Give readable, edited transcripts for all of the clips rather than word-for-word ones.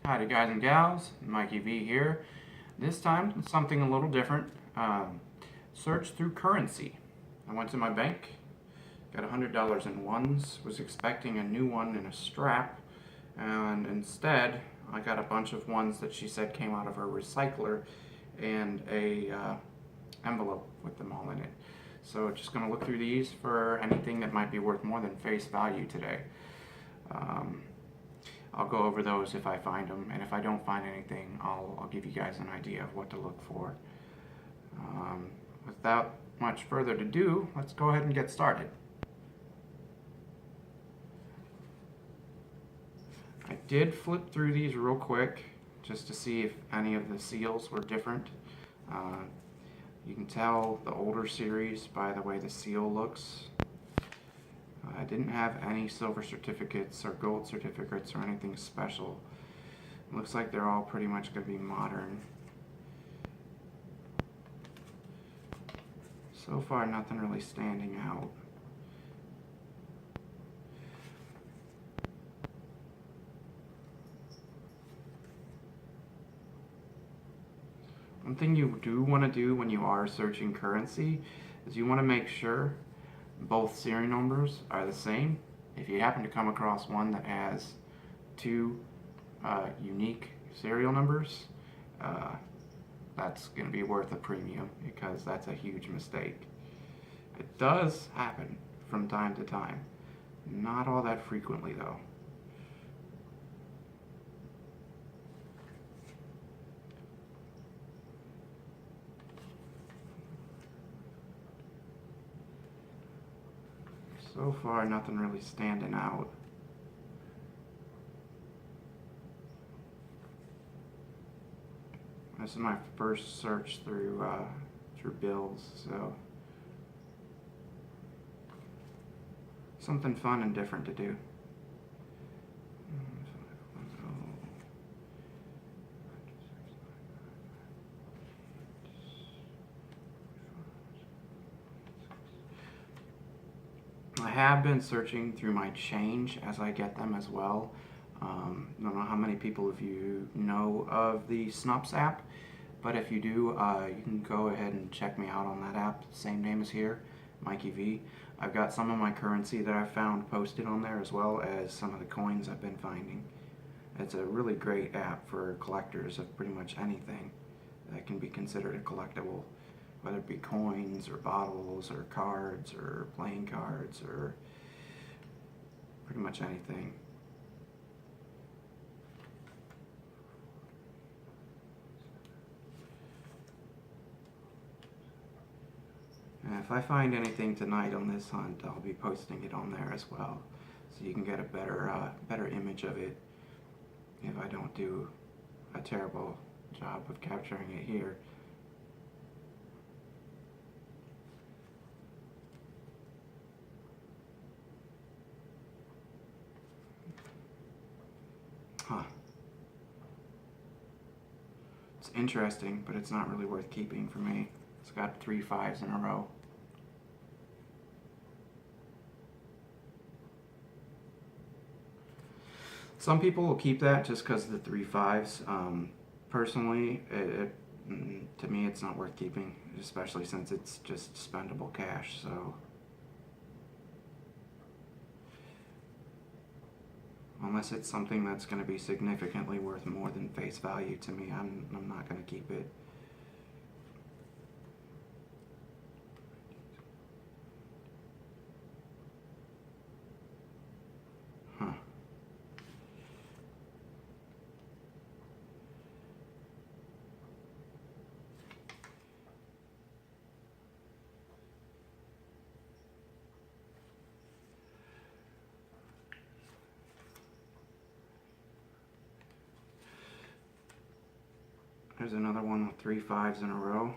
Howdy guys and gals, Mikey V here. This time, something a little different. Search through currency. I went to my bank, got $100 in ones, was expecting a new one in a strap, and instead I got a bunch of ones that she said came out of her recycler and a envelope with them all in it. So just going to look through these for anything that might be worth more than face value today. I'll go over those if I find them, and if I don't find anything, I'll give you guys an idea of what to look for. Without much further ado, let's go ahead and get started. I did flip through these real quick just to see if any of the seals were different. You can tell the older series by the way the seal looks. I didn't have any silver certificates or gold certificates or anything special. It looks like they're all pretty much going to be modern. So far, nothing really standing out. One thing you do want to do when you are searching currency is you want to make sure both serial numbers are the same. If you happen to come across one that has two unique serial numbers, that's going to be worth a premium because that's a huge mistake. It does happen from time to time. Not all that frequently though. So far, nothing really standing out. This is my first search through bills, so something fun and different to do. I have been searching through my change as I get them as well. I don't know how many people of you know of the Snups app, but if you do, you can go ahead and check me out on that app. Same name as here, Mikey V. I've got some of my currency that I found posted on there as well as some of the coins I've been finding. It's a really great app for collectors of pretty much anything that can be considered a collectible, whether it be coins or bottles or cards or playing cards or pretty much anything. And if I find anything tonight on this hunt, I'll be posting it on there as well, so you can get a better image of it if I don't do a terrible job of capturing it here. Huh. It's interesting, but it's not really worth keeping for me. It's got 3 5s in a row. Some people will keep that just because of the 3 5s. Personally, to me, it's not worth keeping, especially since it's just spendable cash. So, unless it's something that's going to be significantly worth more than face value to me, I'm not going to keep it. Huh. There's another one with 3 5s in a row.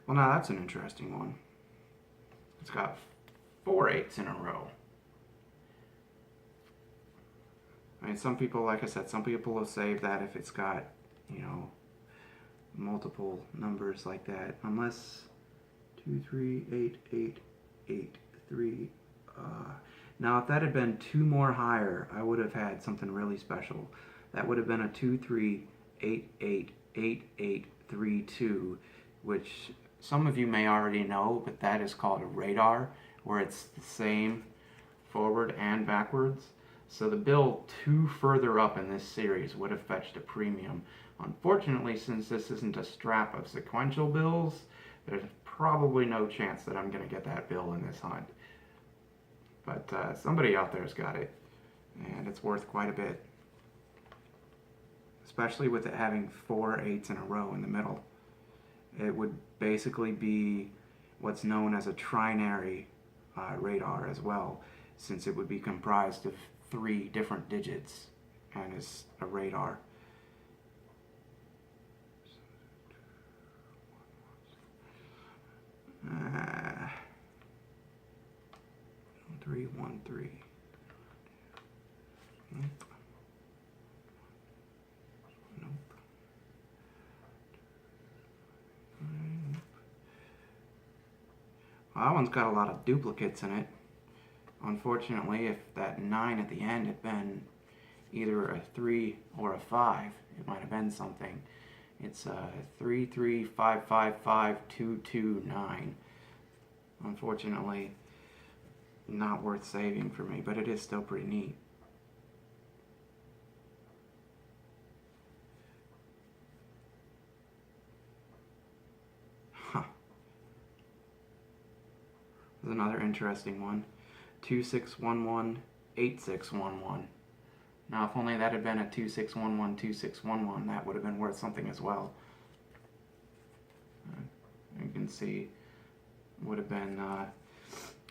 Well, now that's an interesting one. It's got 4 8s in a row. I mean, some people, like I said, some people will save that if it's got, you know, multiple numbers like that. Unless 2, 3, 8, 8, 8, 3. Now, if that had been 2 more higher, I would have had something really special. That would have been a 2, 3, 8, 8, 8, 8, 3, 2, which some of you may already know, but that is called a radar, where it's the same forward and backwards. So the bill 2 further up in this series would have fetched a premium. Unfortunately, since this isn't a strap of sequential bills, there's probably no chance that I'm going to get that bill in this hunt. But somebody out there's got it, and it's worth quite a bit. Especially with it having 4 8s in a row in the middle. It would basically be what's known as a trinary radar as well, since it would be comprised of 3 different digits and is a radar. Uh, 3 1 3. Nope. Nope. Well, that one's got a lot of duplicates in it. Unfortunately, if that 9 at the end had been either a 3 or a 5, it might have been something. It's 3 3 5 5 5 2 2 9. Unfortunately, not worth saving for me, but it is still pretty neat. Huh. There's another interesting one. 2611 8611. Now, if only that had been a 2611 2611, that would have been worth something as well. You can see it would have been a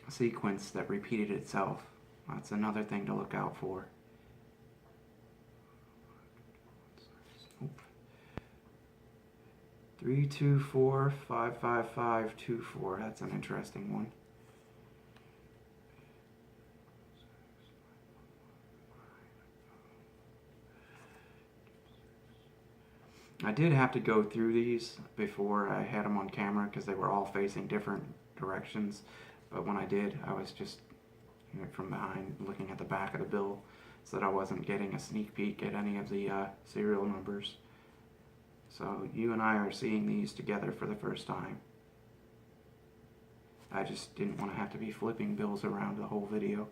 sequence that repeated itself. That's another thing to look out for. Nope. 3 2 4 5 5 5 2 4. That's an interesting one. I did have to go through these before I had them on camera because they were all facing different directions. But when I did, I was just from behind looking at the back of the bill so that I wasn't getting a sneak peek at any of the serial numbers. So you and I are seeing these together for the first time. I just didn't want to have to be flipping bills around the whole video.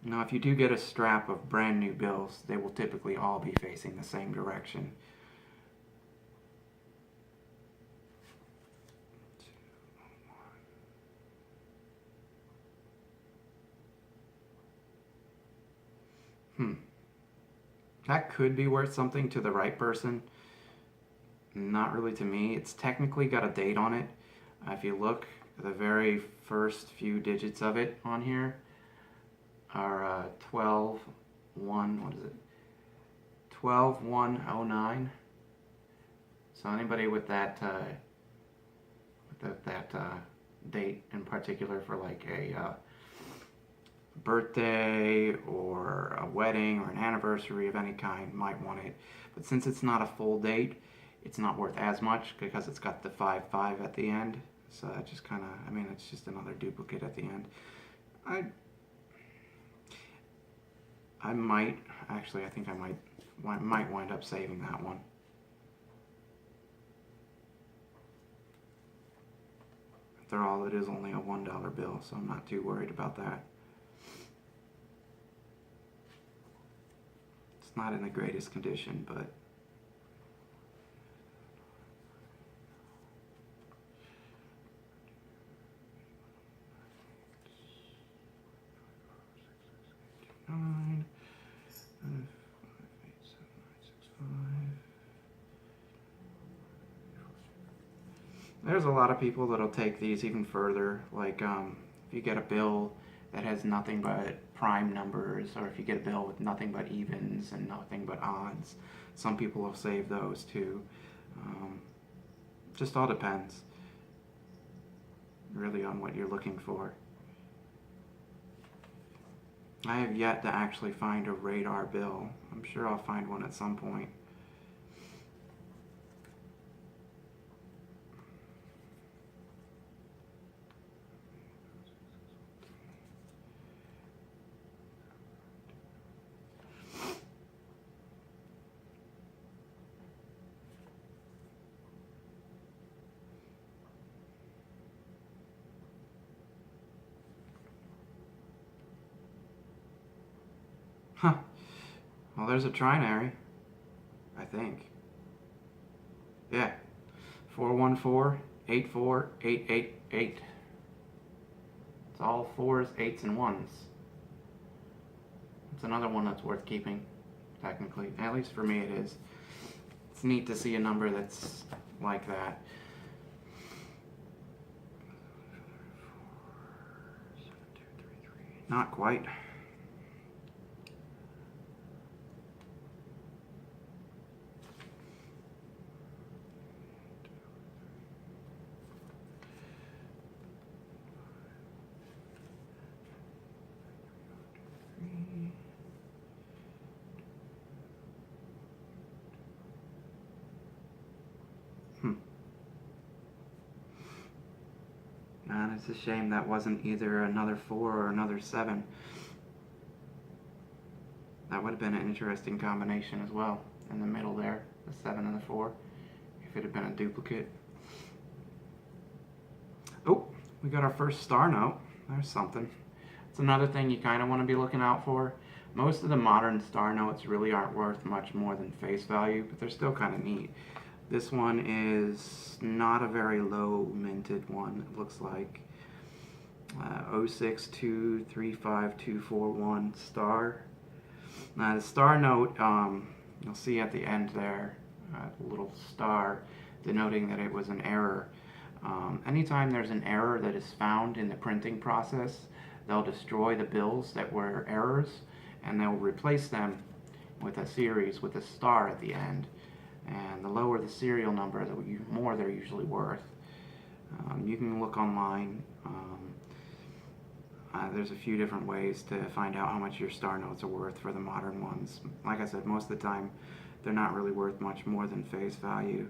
Now, if you do get a strap of brand new bills, they will typically all be facing the same direction. That could be worth something to the right person. Not really to me. It's technically got a date on it. If you look, the very first few digits of it on here are 12 1, what is it? 12/1/09. So anybody with that date in particular for like a birthday or a wedding or an anniversary of any kind might want it. But since it's not a full date, it's not worth as much because it's got the 5/5 at the end. So that just kind of, I mean, it's just another duplicate at the end. I might, actually, I think I might wind up saving that one. After all, it is only a $1 bill, so I'm not too worried about that. It's not in the greatest condition, but there's a lot of people that'll take these even further. Like if you get a bill that has nothing but prime numbers, or if you get a bill with nothing but evens and nothing but odds, some people will save those too. Just all depends. really on what you're looking for. I have yet to actually find a radar bill. I'm sure I'll find one at some point. Huh. Well, there's a trinary, I think. Yeah. 414-84888. It's all 4s, 8s, and 1s. It's another one that's worth keeping, technically. At least for me it is. It's neat to see a number that's like that. Not quite. Man, it's a shame that wasn't either another 4 or another 7. That would have been an interesting combination as well. In the middle there, the 7 and the 4. If it had been a duplicate. Oh, we got our first star note. There's something. It's another thing you kind of want to be looking out for. Most of the modern star notes really aren't worth much more than face value, but they're still kind of neat. This one is not a very low minted one, it looks like. 0623521 star. Now the star note, you'll see at the end there, a little star denoting that it was an error. Anytime there's an error that is found in the printing process, they'll destroy the bills that were errors, and they'll replace them with a series with a star at the end. And the lower the serial number, the more they're usually worth. You can look online. There's a few different ways to find out how much your star notes are worth for the modern ones. Like I said, most of the time, they're not really worth much more than face value.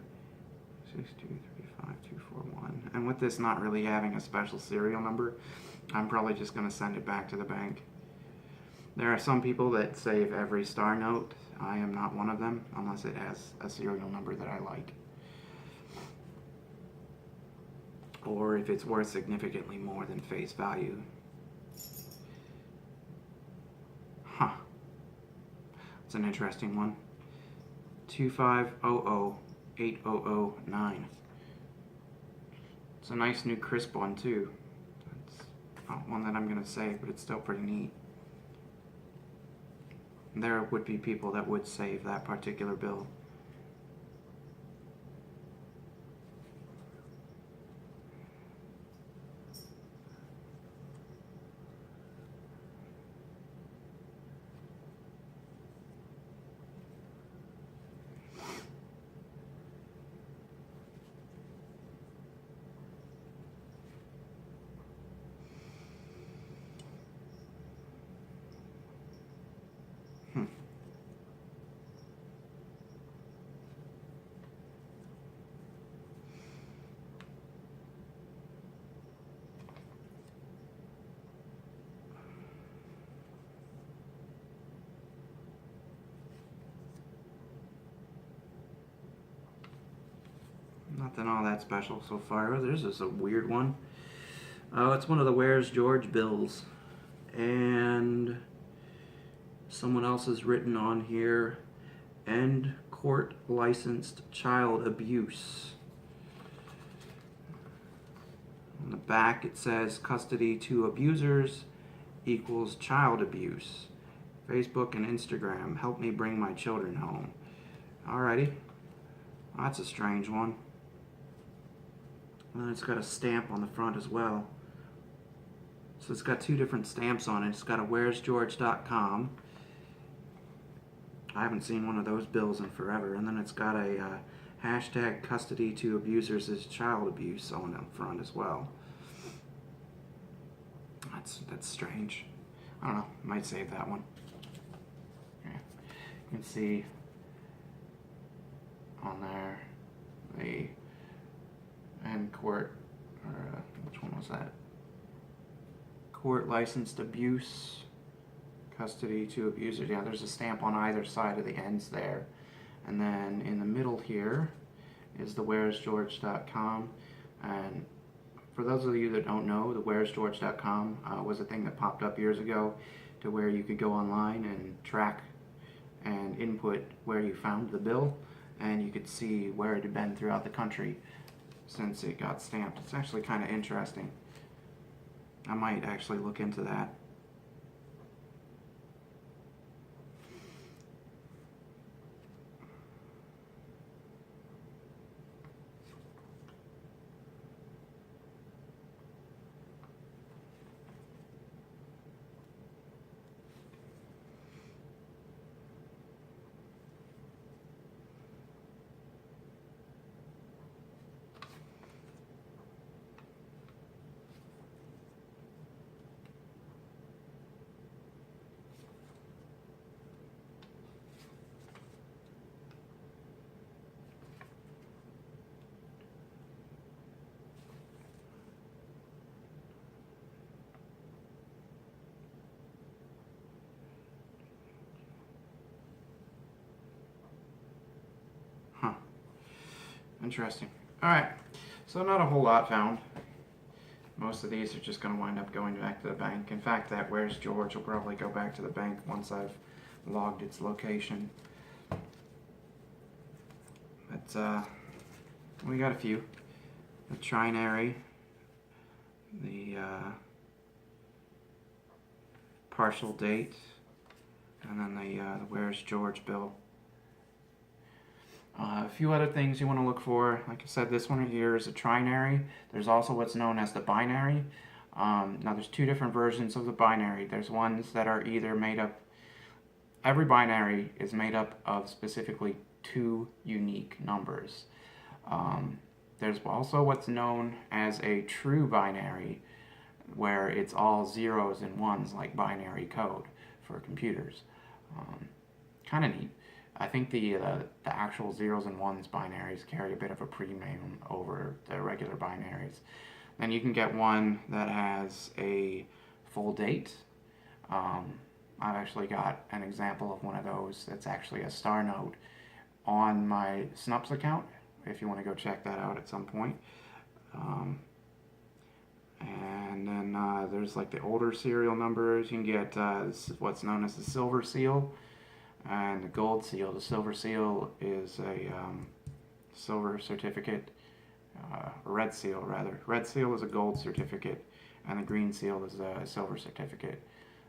6235241. And with this not really having a special serial number, I'm probably just going to send it back to the bank. There are some people that save every star note. I am not one of them, unless it has a serial number that I like. Or if it's worth significantly more than face value. Huh. It's an interesting one. 25008009. It's a nice new crisp one too. It's not one that I'm going to save, but it's still pretty neat. There would be people that would save that particular bill. Nothing all that special so far. There's just a weird one. Oh, it's one of the Where's George bills. And someone else has written on here, end court licensed child abuse. On the back it says custody to abusers equals child abuse. Facebook and Instagram, help me bring my children home. Alrighty. That's a strange one. And then it's got a stamp on the front as well. So it's got two different stamps on it. It's got a where'sgeorge.com. I haven't seen one of those bills in forever. And then it's got a hashtag custody to abusers is child abuse on the front as well. That's strange. I don't know. Might save that one. Yeah. You can see on there the and court, or which one was that? Court licensed abuse, custody to abusers. Yeah, there's a stamp on either side of the ends there. And then in the middle here is the where'sgeorge.com. And for those of you that don't know, the where'sgeorge.com was a thing that popped up years ago to where you could go online and track and input where you found the bill, and you could see where it had been throughout the country since it got stamped. It's actually kind of interesting. I might actually look into that. Huh. Interesting. Alright, so not a whole lot found. Most of these are just going to wind up going back to the bank. In fact, that Where's George will probably go back to the bank once I've logged its location. But we got a few. The trinary, the partial date, and then the Where's George bill. A few other things you want to look for. Like I said, this one right here is a trinary. There's also what's known as the binary. Now there's two different versions of the binary. There's ones that are either made up, every binary is made up of specifically two unique numbers. There's also what's known as a true binary, where it's all zeros and ones like binary code for computers. Kind of neat. I think the actual zeros and ones binaries carry a bit of a premium over the regular binaries. Then you can get one that has a full date. I've actually got an example of one of those that's actually a star node on my Snups account, if you want to go check that out at some point. And then there's like the older serial numbers. You can get what's known as the silver seal and the gold seal. The silver seal is a silver certificate, red seal rather. Red seal is a gold certificate, and the green seal is a silver certificate.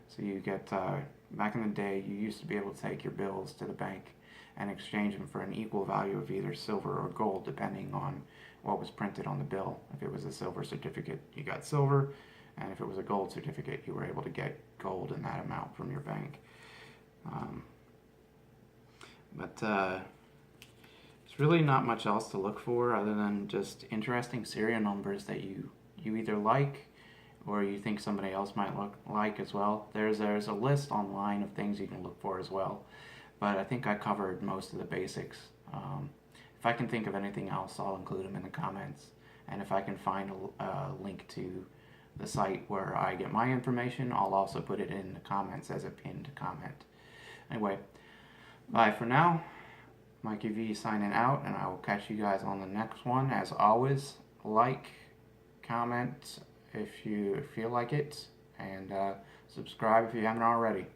So you get, back in the day, you used to be able to take your bills to the bank and exchange them for an equal value of either silver or gold, depending on what was printed on the bill. If it was a silver certificate, you got silver, and if it was a gold certificate, you were able to get gold in that amount from your bank. But there's really not much else to look for other than just interesting serial numbers that you either like or you think somebody else might like as well. There's a list online of things you can look for as well, but I think I covered most of the basics. If I can think of anything else, I'll include them in the comments, and if I can find a link to the site where I get my information, I'll also put it in the comments as a pinned comment. Anyway, bye for now. Mikey V signing out, and I will catch you guys on the next one. As always, like, comment if you feel like it, and subscribe if you haven't already.